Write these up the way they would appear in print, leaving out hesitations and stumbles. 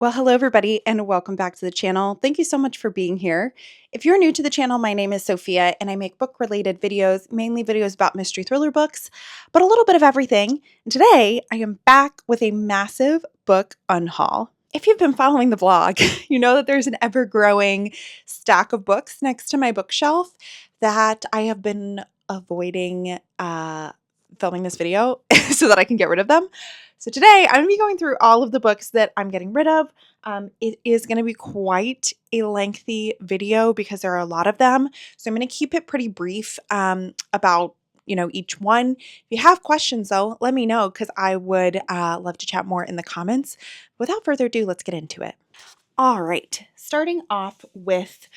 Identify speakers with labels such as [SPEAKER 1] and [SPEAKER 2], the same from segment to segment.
[SPEAKER 1] Well, hello everybody and welcome back to the channel. Thank you so much for being here. If you're new to the channel, my name is Sophia and I make book-related videos, mainly videos about mystery thriller books, but a little bit of everything. And today I am back with a massive book unhaul. If you've been following the vlog, you know that there's an ever-growing stack of books next to my bookshelf that I have been avoiding filming this video so that I can get rid of them. So today I'm going to be going through all of the books that I'm getting rid of. It is going to be quite a lengthy video because there are a lot of them. So I'm going to keep it pretty brief about each one. If you have questions though, let me know because I would love to chat more in the comments. Without further ado, let's get into it. All right, starting off with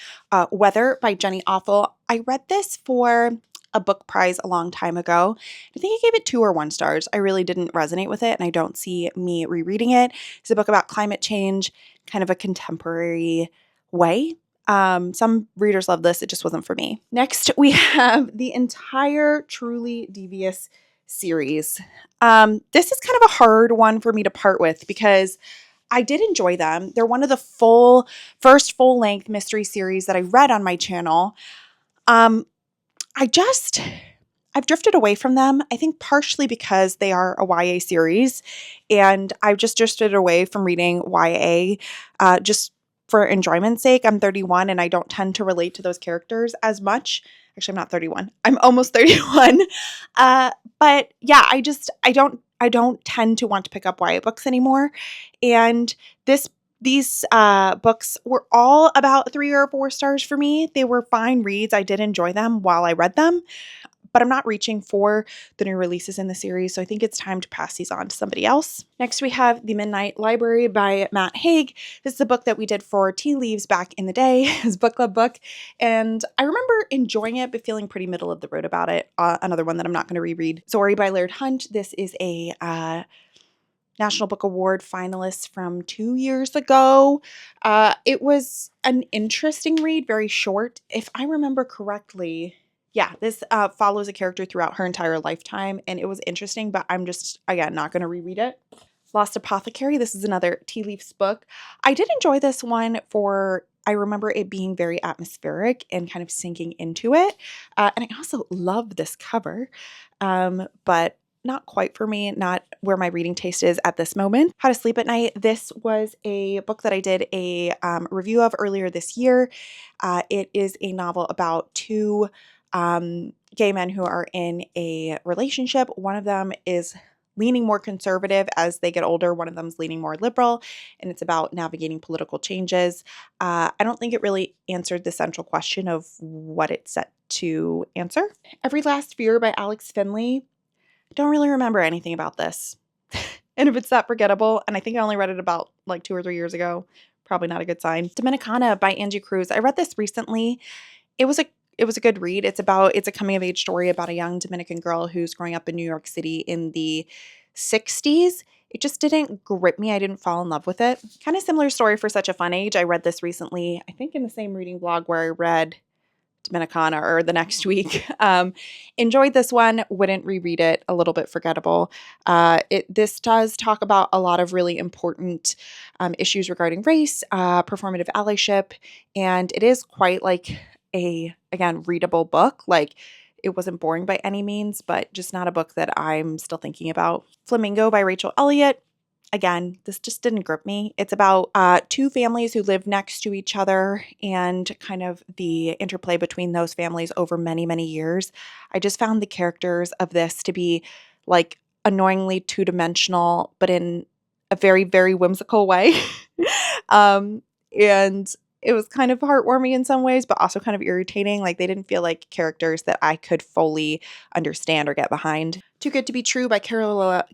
[SPEAKER 1] Weather by Jenny Awful. I read this for a book prize a long time ago. I think I gave it 2 or 1 stars. I really didn't resonate with it and I don't see me rereading it. It's a book about climate change, kind of a contemporary way. Some readers love this. It just wasn't for me. Next, we have the entire Truly Devious series. This is kind of a hard one for me to part with because I did enjoy them. They're one of the first full-length mystery series that I read on my channel. I've drifted away from them. I think partially because they are a YA series and I've just drifted away from reading YA just for enjoyment's sake. I'm 31 and I don't tend to relate to those characters as much. Actually, I'm not 31. I'm almost 31. But yeah, I don't tend to want to pick up YA books anymore. And these books were all about 3 or 4 stars for me. They were fine reads. I did enjoy them while I read them, but I'm not reaching for the new releases in the series, so I think it's time to pass these on to somebody else. Next, we have The Midnight Library by Matt Haig. This is a book that we did for Tea Leaves back in the day, his book club book, and I remember enjoying it, but feeling pretty middle of the road about it. Another one that I'm not going to reread. Zorrie by Laird Hunt. This is a National Book Award finalist from 2 years ago. It was an interesting read, very short. If I remember correctly, yeah, this follows a character throughout her entire lifetime, and it was interesting, but I'm just, again, not going to reread it. Lost Apothecary, this is another Tea Leaves book. I did enjoy this one I remember it being very atmospheric and kind of sinking into it. And I also love this cover, but not quite for me, not where my reading taste is at this moment. How to Sleep at Night. This was a book that I did a review of earlier this year. It is a novel about 2 gay men who are in a relationship. One of them is leaning more conservative as they get older. One of them's leaning more liberal, and it's about navigating political changes. I don't think it really answered the central question of what it's set to answer. Every Last Fear by Alex Finley. Don't really remember anything about this. And if it's that forgettable, and I think I only read it about like 2 or 3 years ago, probably not a good sign. Dominicana by Angie Cruz. I read this recently. It was a good read. It's a coming of age story about a young Dominican girl who's growing up in New York City in the 60s. It just didn't grip me. I didn't fall in love with it. Kind of similar story for Such a Fun Age. I read this recently, I think in the same reading blog where I read Dominicana or the next week. Enjoyed this one, wouldn't reread it, a little bit forgettable. This does talk about a lot of really important issues regarding race, performative allyship, and it is quite like again, readable book. Like, it wasn't boring by any means, but just not a book that I'm still thinking about. Flamingo by Rachel Elliott. Again, this just didn't grip me. It's about 2 families who live next to each other and kind of the interplay between those families over many, many years. I just found the characters of this to be like annoyingly 2-dimensional, but in a very, very whimsical way. And it was kind of heartwarming in some ways, but also kind of irritating. Like, they didn't feel like characters that I could fully understand or get behind. Too Good to Be True by Carola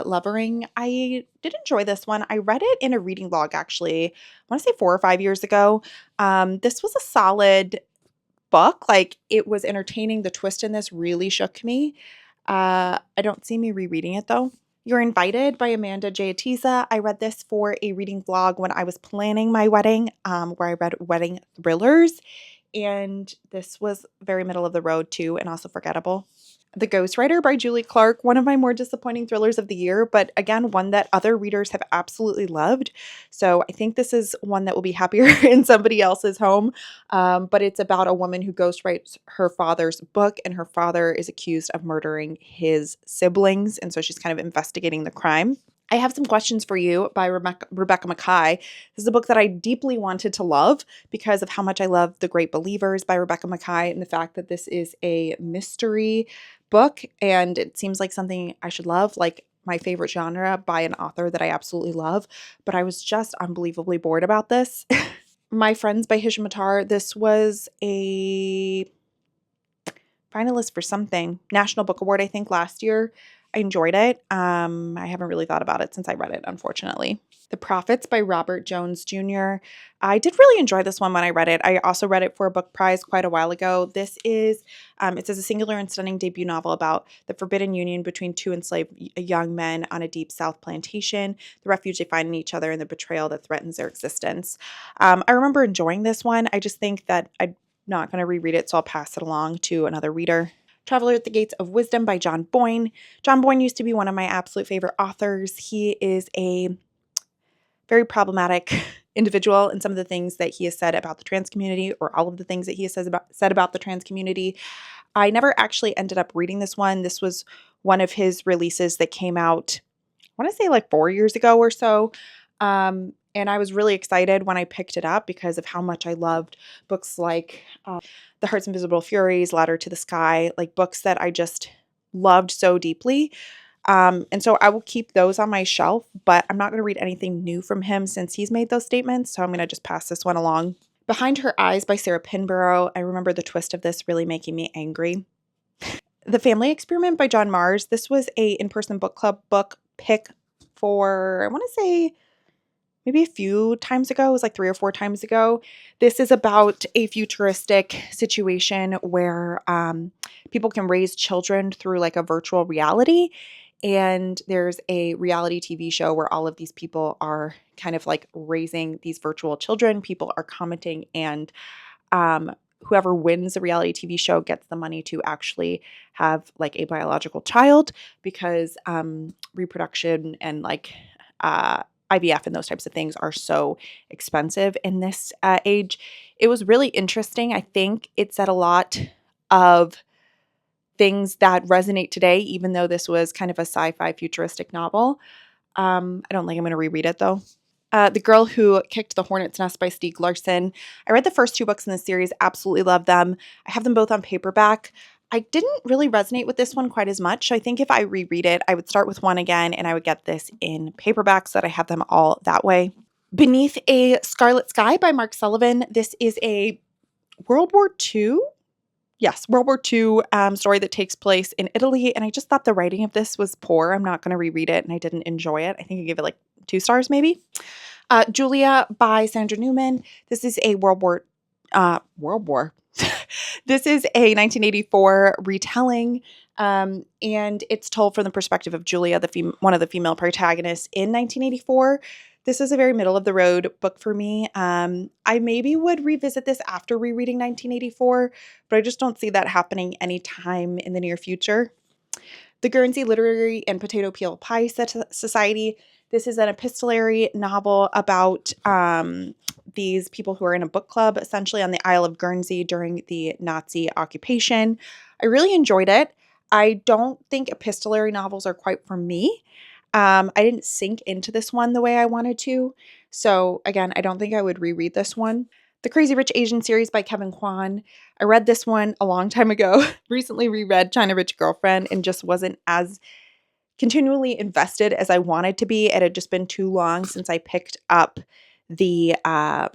[SPEAKER 1] Lovering. I did enjoy this one. I read it in a reading vlog, actually, I want to say 4 or 5 years ago. This was a solid book. Like, it was entertaining. The twist in this really shook me. I don't see me rereading it, though. You're Invited by Amanda J. Atiza. I read this for a reading vlog when I was planning my wedding, where I read wedding thrillers, and this was very middle of the road too, and also forgettable. The Ghostwriter by Julie Clark, one of my more disappointing thrillers of the year, but again, one that other readers have absolutely loved. So I think this is one that will be happier in somebody else's home. But it's about a woman who ghostwrites her father's book, and her father is accused of murdering his siblings. And so she's kind of investigating the crime. I have some questions for you by Rebecca Mackay. This is a book that I deeply wanted to love because of how much I love The Great Believers by Rebecca Mackay and the fact that this is a mystery book and it seems like something I should love, like my favorite genre by an author that I absolutely love. But I was just unbelievably bored about this. My Friends by Hisham Attar. This was a finalist for something, National Book Award, I think, last year. I enjoyed it. I haven't really thought about it since I read it, unfortunately. The Prophets by Robert Jones Jr. I did really enjoy this one when I read it. I also read it for a book prize quite a while ago. This is, it says a singular and stunning debut novel about the forbidden union between two enslaved young men on a deep South plantation, the refuge they find in each other, and the betrayal that threatens their existence. I remember enjoying this one. I just think that I'm not going to reread it, so I'll pass it along to another reader. Traveler at the Gates of Wisdom by John Boyne. John Boyne used to be one of my absolute favorite authors. He is a very problematic individual, and some of the things that he has said about the trans community, or all of the things that he has said about the trans community. I never actually ended up reading this one. This was one of his releases that came out, I want to say like 4 years ago or so. And I was really excited when I picked it up because of how much I loved books like The Heart's Invisible Furies, Ladder to the Sky, like books that I just loved so deeply. And so I will keep those on my shelf, but I'm not going to read anything new from him since he's made those statements. So I'm going to just pass this one along. Behind Her Eyes by Sarah Pinborough. I remember the twist of this really making me angry. The Family Experiment by John Mars. This was a in-person book club book pick for, I want to say, maybe a few times ago. It was like 3 or 4 times ago. This is about a futuristic situation where people can raise children through like a virtual reality. And there's a reality TV show where all of these people are kind of like raising these virtual children. People are commenting, and whoever wins the reality TV show gets the money to actually have like a biological child, because reproduction and like IVF and those types of things are so expensive in this age. It was really interesting. I think it said a lot of things that resonate today, even though this was kind of a sci-fi futuristic novel. I don't think I'm going to reread it though. The Girl Who Kicked the Hornet's Nest by Stieg Larsson. I read the first 2 books in the series, absolutely love them. I have them both on paperback. I didn't really resonate with this one quite as much. So I think if I reread it, I would start with 1 again and I would get this in paperback so that I have them all that way. Beneath a Scarlet Sky by Mark Sullivan. This is a World War II? Yes, World War II story that takes place in Italy. And I just thought the writing of this was poor. I'm not going to reread it, and I didn't enjoy it. I think I gave it like 2 stars maybe. Julia by Sandra Newman. This is a World War. This is a 1984 retelling, and it's told from the perspective of Julia, one of the female protagonists in 1984. This is a very middle of the road book for me. I maybe would revisit this after rereading 1984, but I just don't see that happening anytime in the near future. The Guernsey Literary and Potato Peel Pie Society. This is an epistolary novel about these people who are in a book club, essentially on the Isle of Guernsey during the Nazi occupation. I really enjoyed it. I don't think epistolary novels are quite for me. I didn't sink into this one the way I wanted to. So again, I don't think I would reread this one. The Crazy Rich Asian series by Kevin Kwan. I read this one a long time ago, recently reread China Rich Girlfriend, and just wasn't as continually invested as I wanted to be. It had just been too long since I picked up the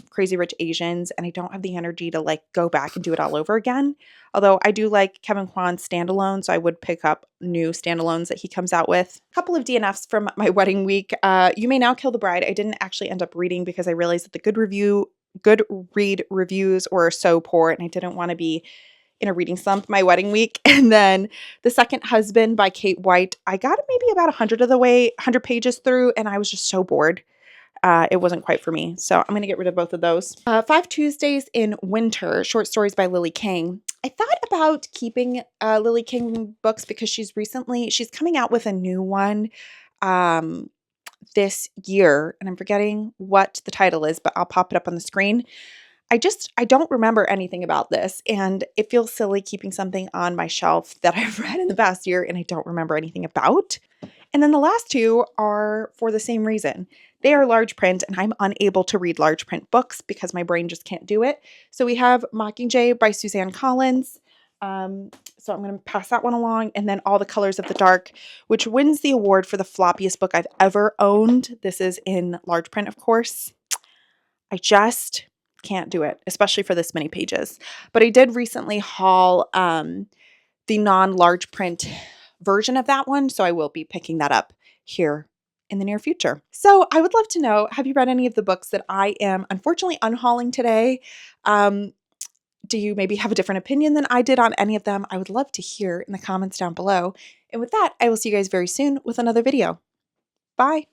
[SPEAKER 1] Crazy Rich Asians, and I don't have the energy to like go back and do it all over again. Although I do like Kevin Kwan's standalone, so I would pick up new standalones that he comes out with. A couple of DNFs from my wedding week. You May Now Kill the Bride. I didn't actually end up reading because I realized that the Goodread reviews were so poor, and I didn't want to be in a reading slump my wedding week. And then The Second Husband by Kate White. I got maybe about 100 pages through, and I was just so bored. It wasn't quite for me. So I'm going to get rid of both of those. 5 Tuesdays in Winter, short stories by Lily King. I thought about keeping Lily King books because she's coming out with a new one um, this year, and I'm forgetting what the title is, but I'll pop it up on the screen. I don't remember anything about this, and it feels silly keeping something on my shelf that I've read in the past year and I don't remember anything about. And then the last two are for the same reason. They are large print, and I'm unable to read large print books because my brain just can't do it. So we have Mockingjay by Suzanne Collins. So I'm going to pass that one along. And then All the Colors of the Dark, which wins the award for the floppiest book I've ever owned. This is in large print, of course. I just can't do it, especially for this many pages. But I did recently haul the non-large print version of that one, so I will be picking that up here in the near future. So I would love to know, have you read any of the books that I am unfortunately unhauling today? Um, do you maybe have a different opinion than I did on any of them? I would love to hear in the comments down below. And with that, I will see you guys very soon with another video. Bye.